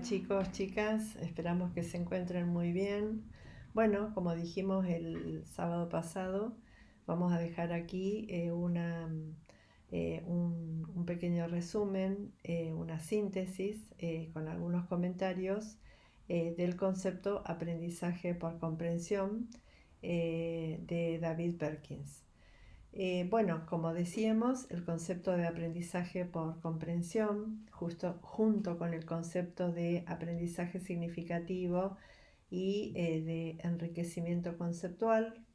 Chicos, chicas, esperamos que se encuentren muy bien. Bueno, como dijimos el sábado pasado, vamos a dejar aquí un pequeño resumen, una síntesis con algunos comentarios del concepto aprendizaje por comprensión de David Perkins. Bueno, como decíamos, el concepto de aprendizaje por comprensión, justo junto con el concepto de aprendizaje significativo y de enriquecimiento conceptual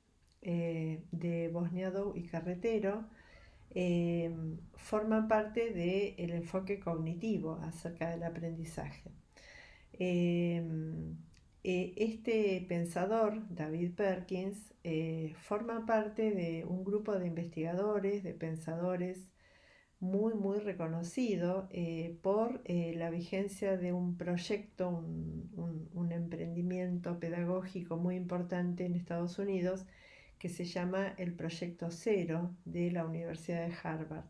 de Bosniado y Carretero, eh, forman parte del enfoque cognitivo acerca del aprendizaje. Eh, este pensador, David Perkins, forma parte de un grupo de investigadores, de pensadores muy reconocido por la vigencia de un proyecto, un emprendimiento pedagógico muy importante en Estados Unidos que se llama el Proyecto Cero de la Universidad de Harvard.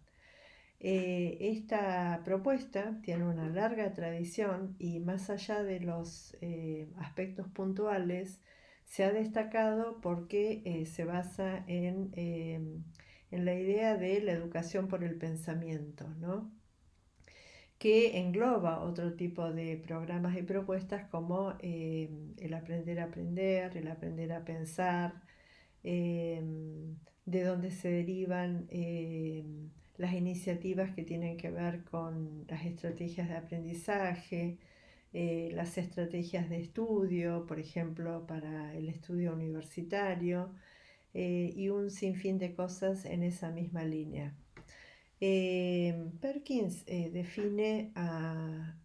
Esta propuesta tiene una larga tradición y más allá de los aspectos puntuales, se ha destacado porque se basa en la idea de la educación por el pensamiento, ¿no? Que engloba otro tipo de programas y propuestas como el aprender a aprender, el aprender a pensar, eh, de donde se derivan las iniciativas que tienen que ver con las estrategias de aprendizaje, las estrategias de estudio, por ejemplo, para el estudio universitario, y un sinfín de cosas en esa misma línea. Perkins define a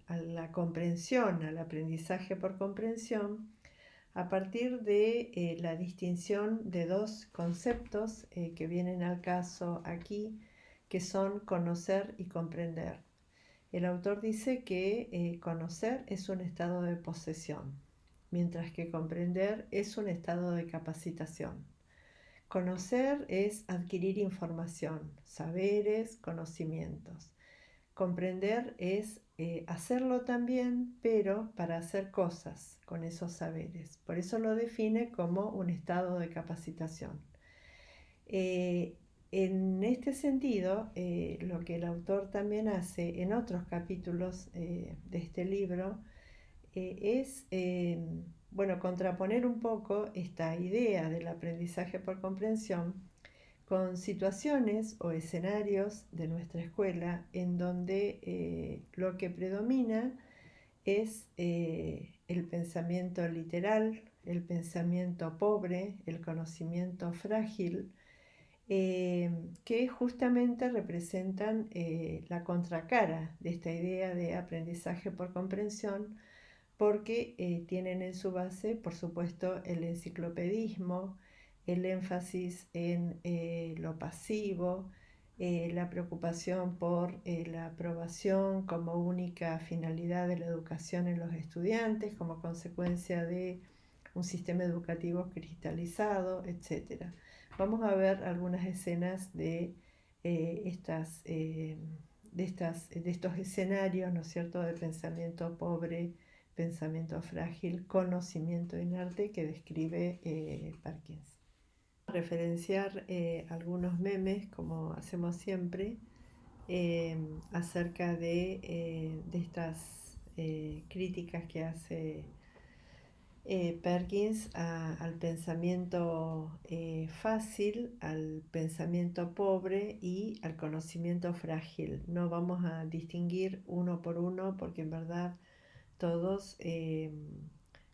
la comprensión, al aprendizaje por comprensión, a partir de la distinción de dos conceptos que vienen al caso aquí, que son conocer y comprender. El autor dice que conocer es un estado de posesión, mientras que comprender es un estado de capacitación. Conocer es adquirir información, saberes, conocimientos. Comprender es hacerlo también, pero para hacer cosas con esos saberes. Por eso lo define como un estado de capacitación. Eh, en este sentido, lo que el autor también hace en otros capítulos de este libro es, bueno, contraponer un poco esta idea del aprendizaje por comprensión con situaciones o escenarios de nuestra escuela en donde lo que predomina es el pensamiento literal, el pensamiento pobre, el conocimiento frágil, que justamente representan la contracara de esta idea de aprendizaje por comprensión, porque tienen en su base, por supuesto, el enciclopedismo, el énfasis en lo pasivo, la preocupación por la aprobación como única finalidad de la educación en los estudiantes, como consecuencia de un sistema educativo cristalizado, etc. Vamos a ver algunas escenas de estos escenarios, ¿no es cierto?, de pensamiento pobre, pensamiento frágil, conocimiento inerte que describe Perkins. Referenciar algunos memes, como hacemos siempre, acerca de estas críticas que hace Perkins al pensamiento fácil, al pensamiento pobre y al conocimiento frágil. No vamos a distinguir uno por uno porque en verdad todos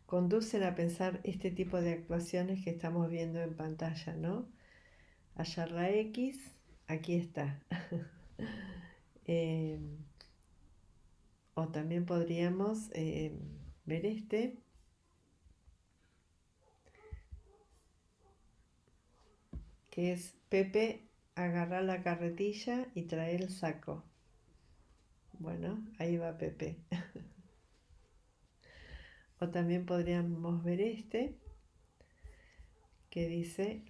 conducen a pensar este tipo de actuaciones que estamos viendo en pantalla, ¿no? Hallar la X, aquí está. Eh, o también podríamos ver este, que es Pepe, agarrar la carretilla y traer el saco. Bueno, ahí va Pepe. O también podríamos ver este, que dice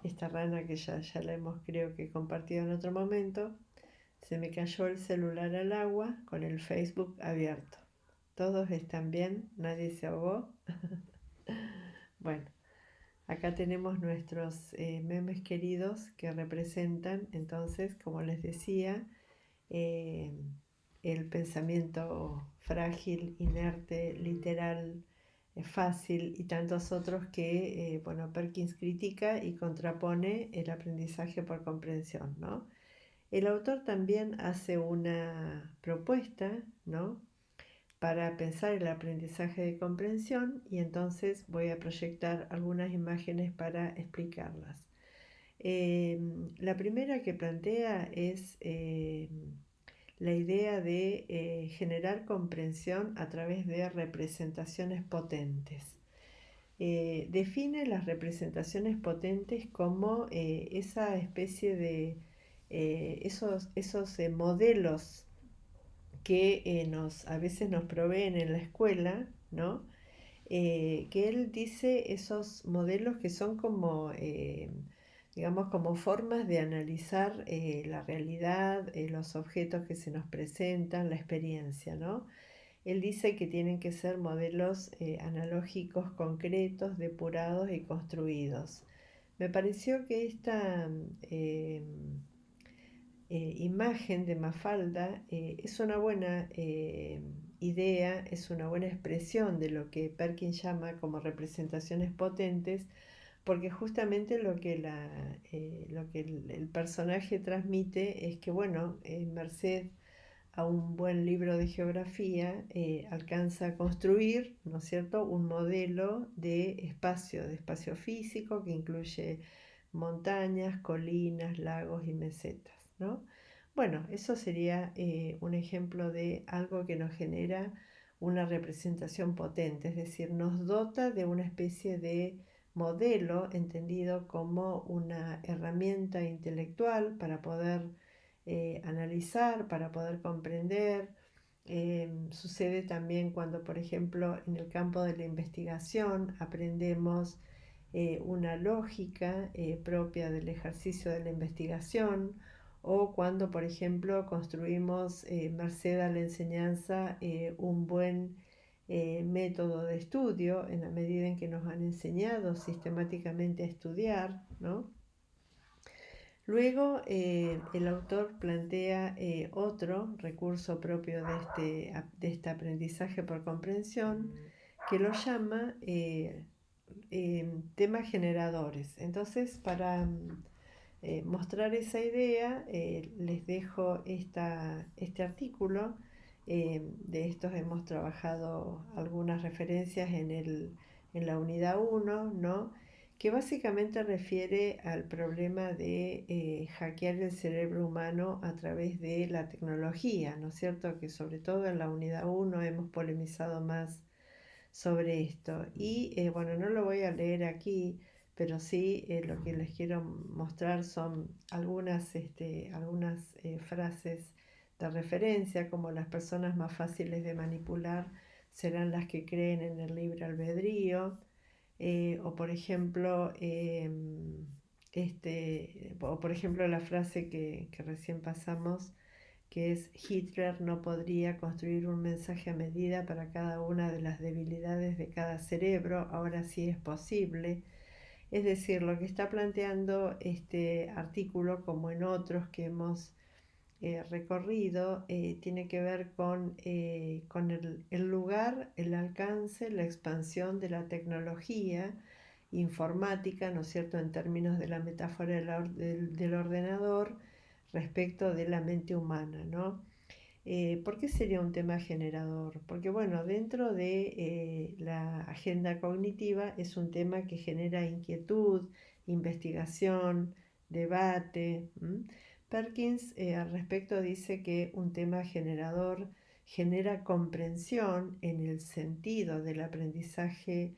esta rana que ya la hemos creo que compartido en otro momento, Se me cayó el celular al agua con el Facebook abierto. ¿Todos están bien? ¿Nadie se ahogó? Bueno, acá tenemos nuestros memes queridos que representan, entonces, como les decía, eh, el pensamiento frágil, inerte, literal, fácil y tantos otros que, bueno, Perkins critica y contrapone el aprendizaje por comprensión, ¿no? El autor también hace una propuesta, ¿no?, para pensar el aprendizaje de comprensión, y entonces voy a proyectar algunas imágenes para explicarlas. La primera que plantea es la idea de generar comprensión a través de representaciones potentes. Define las representaciones potentes como esa especie de esos modelos que a veces nos proveen en la escuela, ¿no? Que él dice esos modelos que son como, digamos, como formas de analizar la realidad, los objetos que se nos presentan, la experiencia, ¿no? Él dice que tienen que ser modelos analógicos, concretos, depurados y construidos. Me pareció que esta imagen de Mafalda es una buena idea, es una buena expresión de lo que Perkins llama como representaciones potentes, porque justamente lo que el personaje transmite es que, bueno, merced a un buen libro de geografía, alcanza a construir, ¿no es cierto?, un modelo de espacio físico que incluye montañas, colinas, lagos y mesetas, ¿no? Bueno, eso sería un ejemplo de algo que nos genera una representación potente, es decir, nos dota de una especie de modelo entendido como una herramienta intelectual para poder analizar, para poder comprender. Sucede también cuando, por ejemplo, en el campo de la investigación aprendemos una lógica propia del ejercicio de la investigación, o cuando, por ejemplo, construimos, merced a la enseñanza, un buen método de estudio en la medida en que nos han enseñado sistemáticamente a estudiar, ¿no? Luego, el autor plantea otro recurso propio de este aprendizaje por comprensión, que lo llama temas generadores. Entonces, para mostrar esa idea, les dejo este artículo. De estos hemos trabajado algunas referencias en la unidad 1, ¿no?, que básicamente refiere al problema de hackear el cerebro humano a través de la tecnología, ¿no es cierto?, que sobre todo en la unidad 1 hemos polemizado más sobre esto. Y bueno, no lo voy a leer aquí, pero sí lo que les quiero mostrar son algunas frases de referencia, como las personas más fáciles de manipular serán las que creen en el libre albedrío, o por ejemplo, la frase que recién pasamos, que es: Hitler no podría construir un mensaje a medida para cada una de las debilidades de cada cerebro, ahora sí es posible. Es decir, lo que está planteando este artículo, como en otros que hemos recorrido, tiene que ver con el lugar, el alcance, la expansión de la tecnología informática, ¿no es cierto?, en términos de la metáfora del ordenador respecto de la mente humana, ¿no? ¿Por qué sería un tema generador? Porque, bueno, dentro de la agenda cognitiva es un tema que genera inquietud, investigación, debate. Perkins al respecto dice que un tema generador genera comprensión en el sentido del aprendizaje,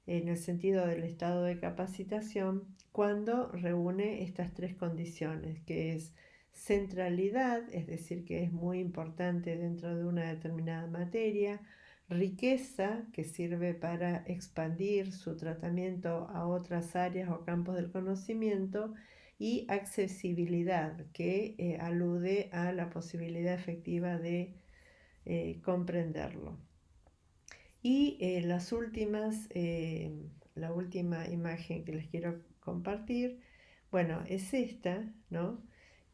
en el sentido del estado de capacitación, cuando reúne estas tres condiciones, que es centralidad, es decir, que es muy importante dentro de una determinada materia; riqueza, que sirve para expandir su tratamiento a otras áreas o campos del conocimiento; y accesibilidad, que alude a la posibilidad efectiva de comprenderlo. Y la última imagen que les quiero compartir, bueno, es esta, ¿no?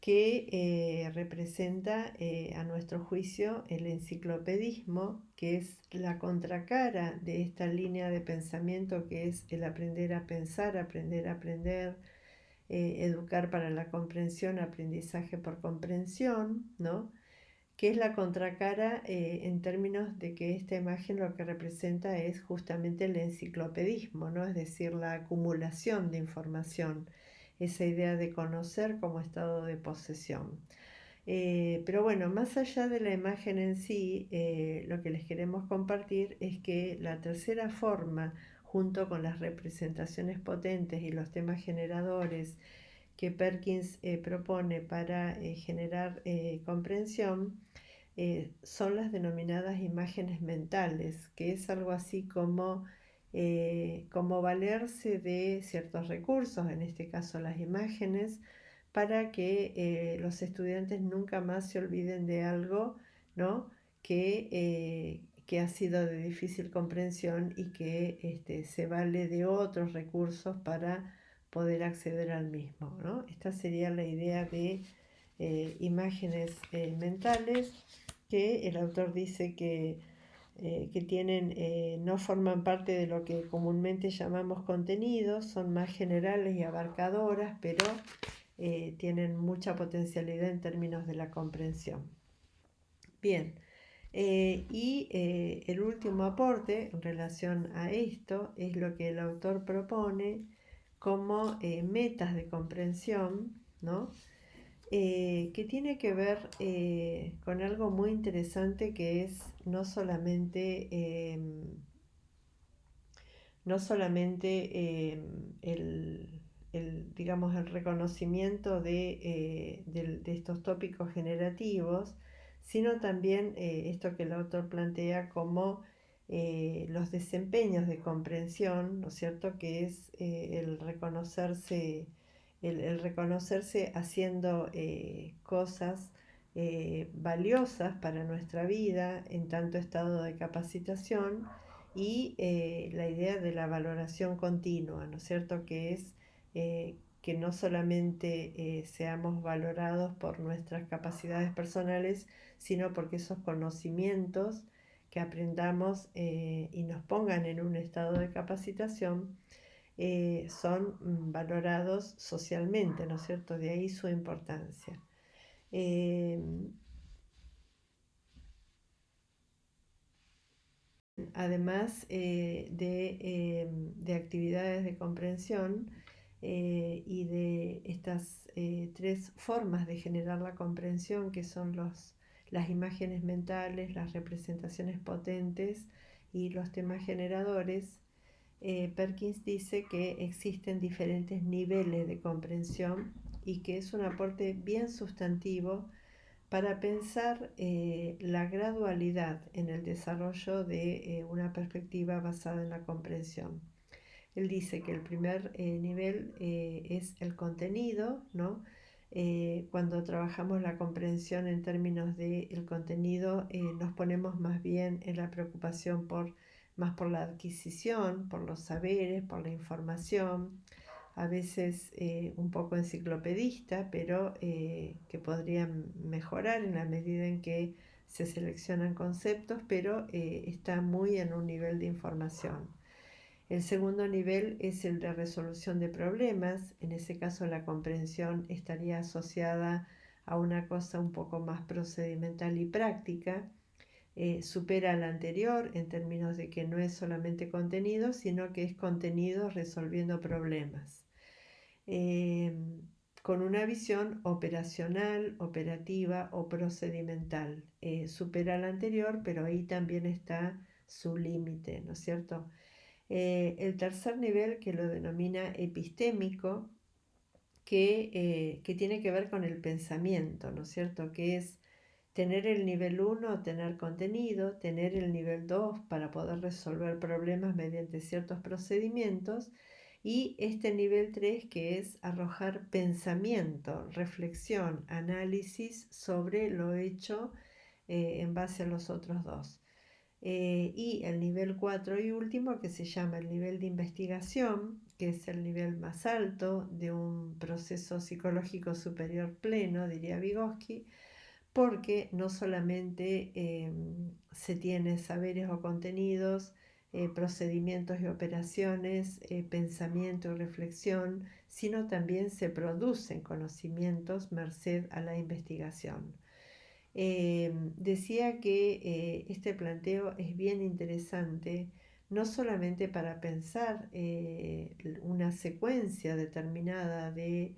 Que representa a nuestro juicio el enciclopedismo, que es la contracara de esta línea de pensamiento que es el aprender a pensar, aprender a aprender, educar para la comprensión, aprendizaje por comprensión, ¿no? Que es la contracara en términos de que esta imagen lo que representa es justamente el enciclopedismo, ¿no? Es decir, la acumulación de información, esa idea de conocer como estado de posesión. Pero bueno, más allá de la imagen en sí, lo que les queremos compartir es que la tercera forma, junto con las representaciones potentes y los temas generadores que Perkins propone para generar comprensión, son las denominadas imágenes mentales, que es algo así como valerse de ciertos recursos, en este caso las imágenes, para que los estudiantes nunca más se olviden de algo, ¿no? que ha sido de difícil comprensión y que se vale de otros recursos para poder acceder al mismo, ¿no? Esta sería la idea de imágenes mentales, que el autor dice que no forman parte de lo que comúnmente llamamos contenidos, son más generales y abarcadoras, pero tienen mucha potencialidad en términos de la comprensión. Bien, el último aporte en relación a esto es lo que el autor propone como metas de comprensión, ¿no? Que tiene que ver con algo muy interesante, que es no solamente digamos, el reconocimiento de estos tópicos generativos, sino también esto que el autor plantea como los desempeños de comprensión, ¿no es cierto?, que es el reconocerse haciendo cosas valiosas para nuestra vida en tanto estado de capacitación, y la idea de la valoración continua, ¿no es cierto?, que es que no solamente seamos valorados por nuestras capacidades personales, sino porque esos conocimientos que aprendamos y nos pongan en un estado de capacitación son valorados socialmente, ¿no es cierto? De ahí su importancia. Además de actividades de comprensión y de estas tres formas de generar la comprensión, que son las imágenes mentales, las representaciones potentes y los temas generadores, Perkins dice que existen diferentes niveles de comprensión y que es un aporte bien sustantivo para pensar la gradualidad en el desarrollo de una perspectiva basada en la comprensión. Él dice que el primer nivel es el contenido, ¿no? Cuando trabajamos la comprensión en términos del contenido, nos ponemos más bien en la preocupación más por la adquisición, por los saberes, por la información, a veces un poco enciclopedista, pero que podrían mejorar en la medida en que se seleccionan conceptos, pero está muy en un nivel de información. El segundo nivel es el de resolución de problemas. En ese caso la comprensión estaría asociada a una cosa un poco más procedimental y práctica. Supera al anterior en términos de que no es solamente contenido, sino que es contenido resolviendo problemas. Con una visión operacional, operativa o procedimental. Supera al anterior, pero ahí también está su límite, ¿no es cierto? El tercer nivel, que lo denomina epistémico, que tiene que ver con el pensamiento, ¿no es cierto?, que es tener el nivel 1, tener contenido, tener el nivel 2 para poder resolver problemas mediante ciertos procedimientos, y este nivel 3 que es arrojar pensamiento, reflexión, análisis sobre lo hecho en base a los otros dos. Y el nivel 4 y último, que se llama el nivel de investigación, que es el nivel más alto de un proceso psicológico superior pleno, diría Vygotsky, porque no solamente se tiene saberes o contenidos, procedimientos y operaciones, pensamiento y reflexión, sino también se producen conocimientos merced a la investigación. Decía que este planteo es bien interesante, no solamente para pensar una secuencia determinada de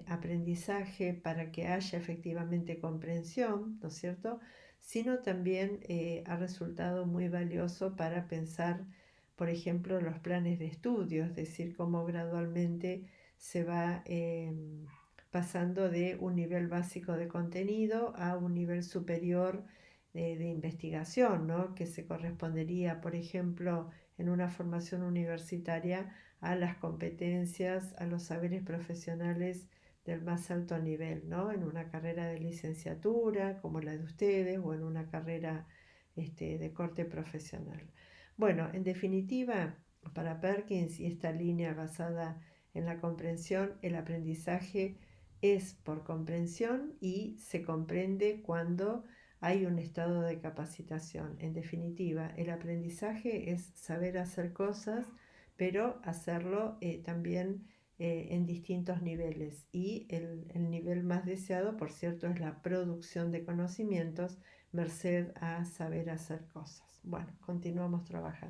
aprendizaje para que haya efectivamente comprensión, ¿no es cierto? Sino también ha resultado muy valioso para pensar, por ejemplo, los planes de estudio, es decir, cómo gradualmente se va pasando de un nivel básico de contenido a un nivel superior de investigación, ¿no? Que se correspondería, por ejemplo, en una formación universitaria a las competencias, a los saberes profesionales del más alto nivel, ¿no? En una carrera de licenciatura como la de ustedes o en una carrera de corte profesional. Bueno, en definitiva, para Perkins y esta línea basada en la comprensión, el aprendizaje es por comprensión y se comprende cuando hay un estado de capacitación. En definitiva, el aprendizaje es saber hacer cosas, pero hacerlo también en distintos niveles. Y el nivel más deseado, por cierto, es la producción de conocimientos merced a saber hacer cosas. Bueno, continuamos trabajando.